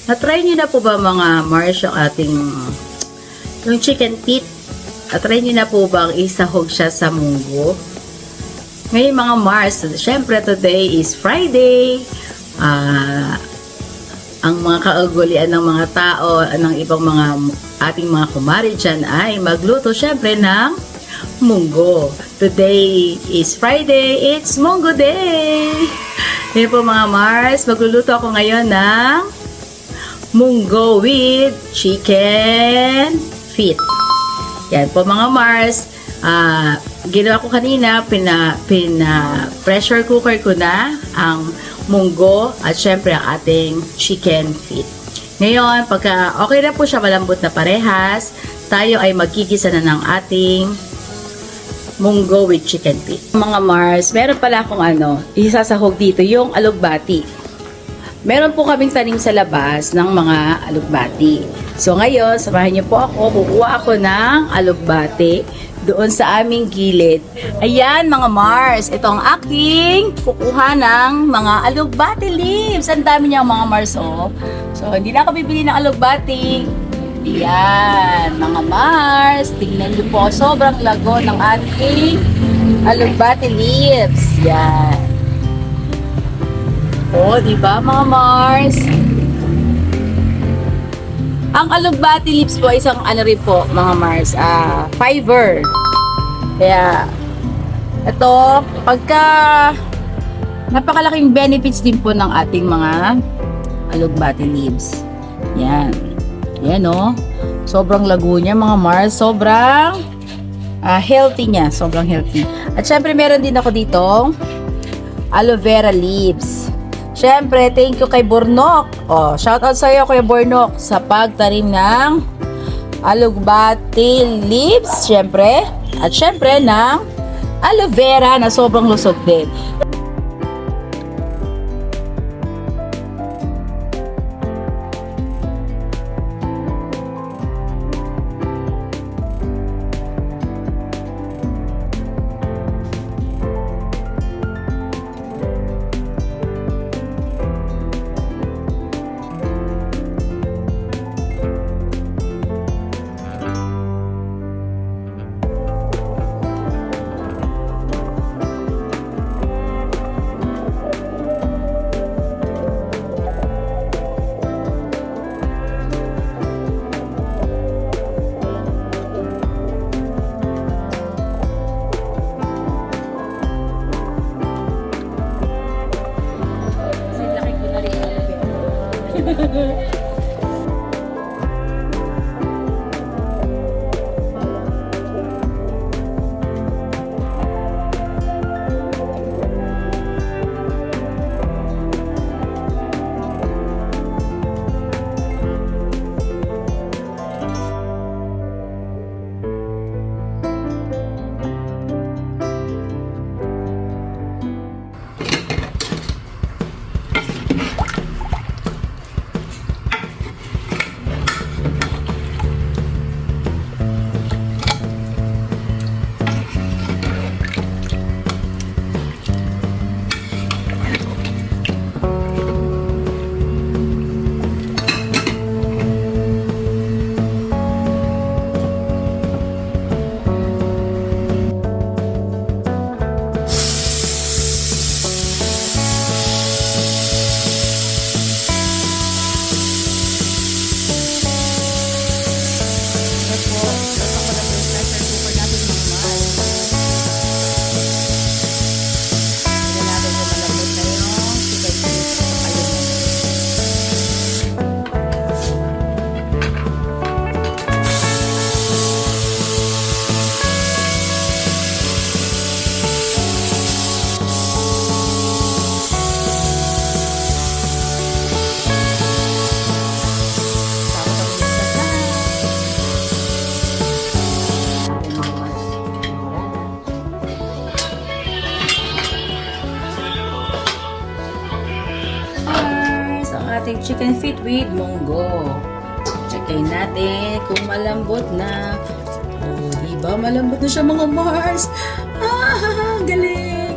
Na-try niyo na po ba mga Mars yung ating yung chicken feet? Na-try niyo na po ba ang isahog siya sa munggo? Ngayon mga Mars, syempre today is Friday. Ang mga kaugalian ng mga tao, ng ibang mga ating mga kumari dyan ay magluto syempre ng munggo. Today is Friday, it's Munggo Day! Ngayon po mga Mars, magluluto ako ngayon ng munggo with chicken feet. Yan po mga Mars. Ginawa ko kanina, pressure cooker ko na ang munggo at syempre ang ating chicken feet. Ngayon, pagka okay na po siya, malambot na parehas, tayo ay magkikisa na ng ating munggo with chicken feet. Mga Mars, meron pala akong isasahog dito, yung alugbati. Meron po kaming tanim sa labas ng mga alugbati. So ngayon, samahan niyo po ako, kukuha ako ng alugbati doon sa aming gilid. Ayan mga Mars, ito ang aking kukuha ng mga alugbati leaves. Ang dami niya mga Mars, oh. So hindi na ako bibili ng alugbati. Ayan, mga Mars, tingnan niyo po, sobrang lago ng ating alugbati leaves. Yan. Oh, di ba mga Mars? Ang alugbati leaves po isang rin po mga Mars, fiber. Kaya ito, pagka napakalaking benefits din po ng ating mga alugbati leaves. Yan. Yan oh. Sobrang lago niya mga Mars, sobrang healthy niya, sobrang healthy. At syempre meron din ako ditong aloe vera leaves. Siyempre, thank you kay Bornok. Oh, shout out sa iyo kay Bornok sa pagtanim ng alugbati leaves, siyempre. At siyempre ng aloe vera na sobrang lusog din. ating chicken feet with munggo. Checkin natin kung malambot na. Oh, diba? Malambot na siya mga Mars. Ah, galing!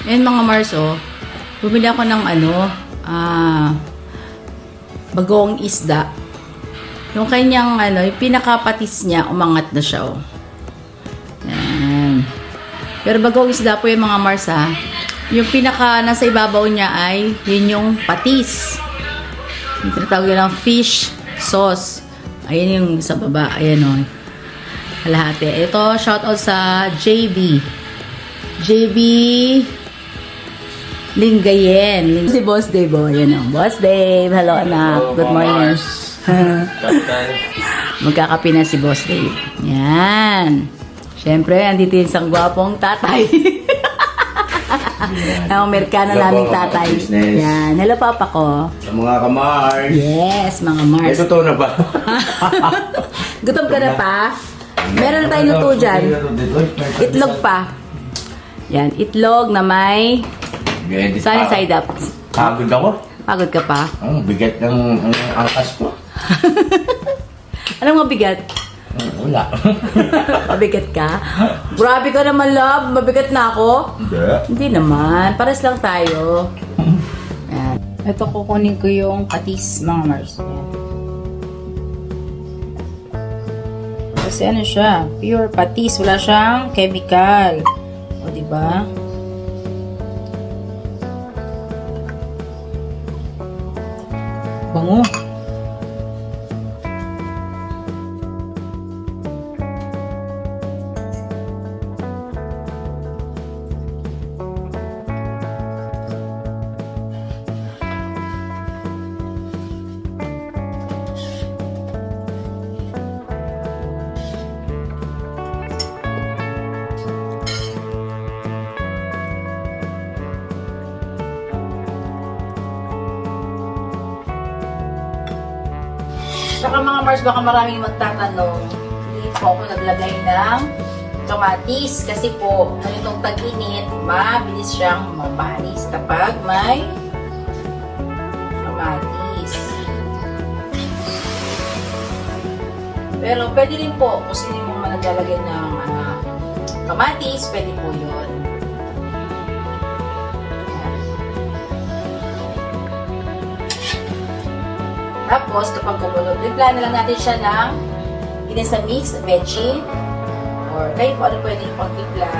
Ayan mga Mars, bumili ako ng bagoong isda. Yung kanyang yung pinakapatis niya, umangat na siya, Yan. Pero bagoong isda po yung mga Mars, yung pinaka nasa ibabaw niya ay yun yung patis. Yung tinatawag ng fish sauce. Ayan yung sa baba. Ayan kalahati. Ito, shoutout sa JB. JB Lingayen. Si Boss Dave, Ayan Boss Dave. Hello, anak. Good morning. Magkakape na si Boss Dave. Yan. Siyempre, andito yung isang gwapong tatay. Ang Amerikano naming tatay. Yan. Hello, papa ko. Sa mga kamars. Yes, mga Mars. Ito to na ba? Gutom ka na pa? Meron na tayong luto dyan. Itlog pa. Yan, itlog na may sunny side up. Pagod ako. Pagod ka pa? Bigat ng angkas ko. Anong mabigat? Wala. Mabigat ka? Grabe ka naman, love. Mabigat na ako? Hindi naman. Pares lang tayo. Yan. Ito, kukunin ko yung patis, mga Mars. Yan. Kasi ano siya? Pure patis. Wala siyang chemical. O, diba? Bango. Saka mga Mars, baka maraming magtatanong, hindi po ako naglagay ng kamatis kasi po, itong tag-init, mabilis siyang mapanis kapag may kamatis. Pero pwede rin po, kung sino mo naglalagay ng kamatis, pwede po yun. Tapos, kapag kumulo, replan na lang natin siya ng ginisa mix, veggie, or kahit po ano pwede yung pagtipla.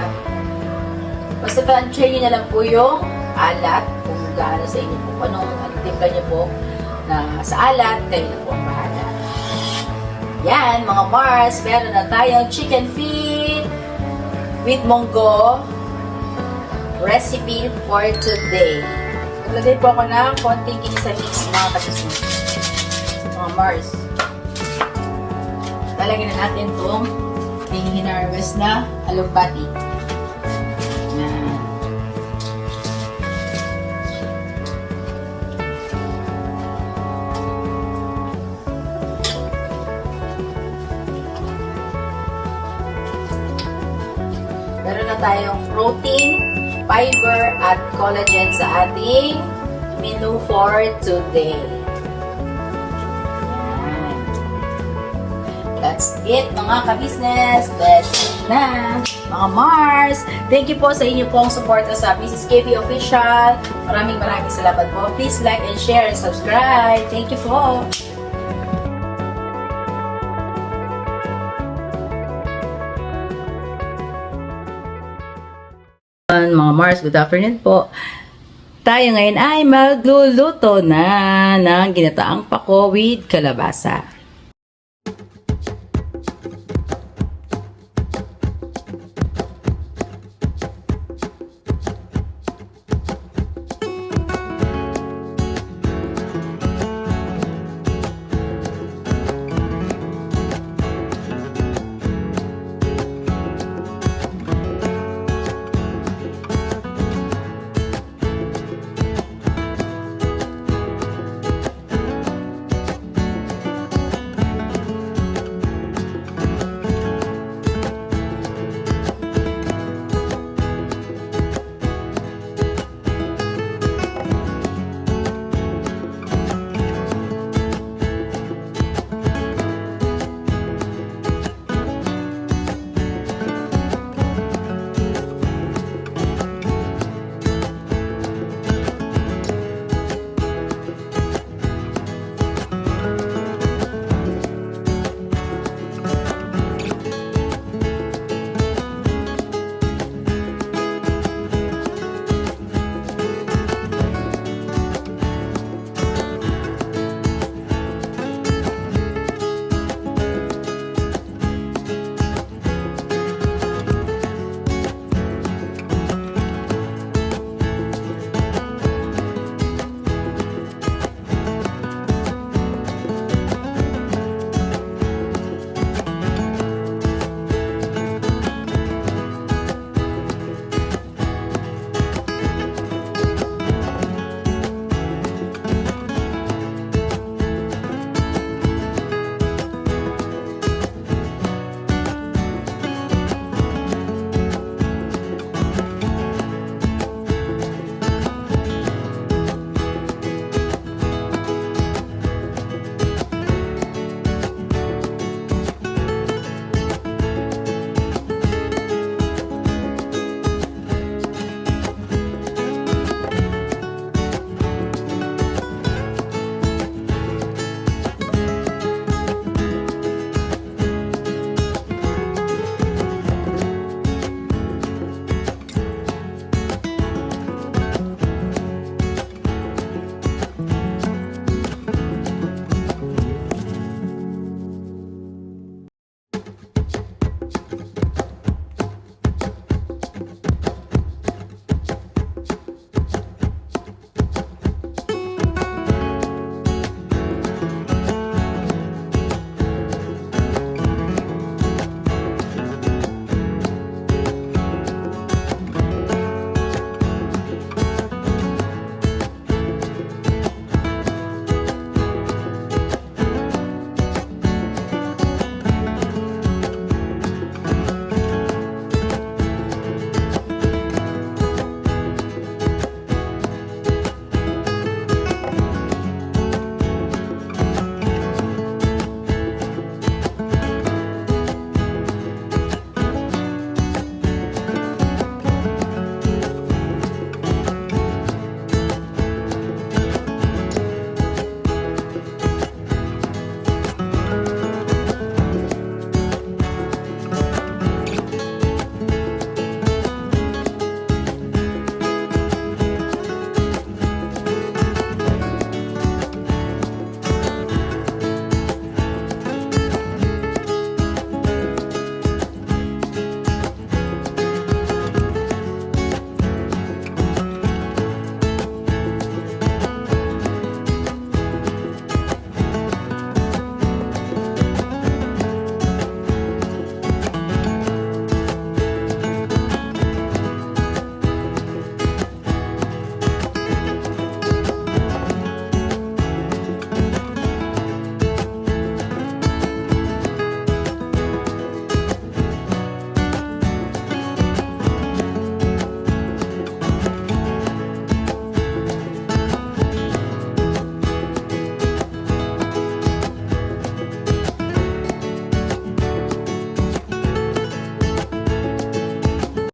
Basta try nyo na lang po yung alat, kung gaano sa inyo po, anong timpla nyo po na sa alat, kayo na po ang bahala. Yan, mga Mars, meron na tayong chicken feet with munggo recipe for today. Naglagay po ako ng konting ginisa mix, mga kasismo. Mga Mars. Lalagyan na natin itong hinarvest na alugbati. Yan. Meron na tayong protein, fiber, at collagen sa ating menu for today. That's it, mga ka-business. That's it na, mga Mars. Thank you po sa inyo pong support sa Mrs. KB Official. Maraming salamat po. Please like and share and subscribe. Thank you po. Mga Mars, good afternoon po. Tayo ngayon ay magluluto na ng ginataang pako with kalabasa.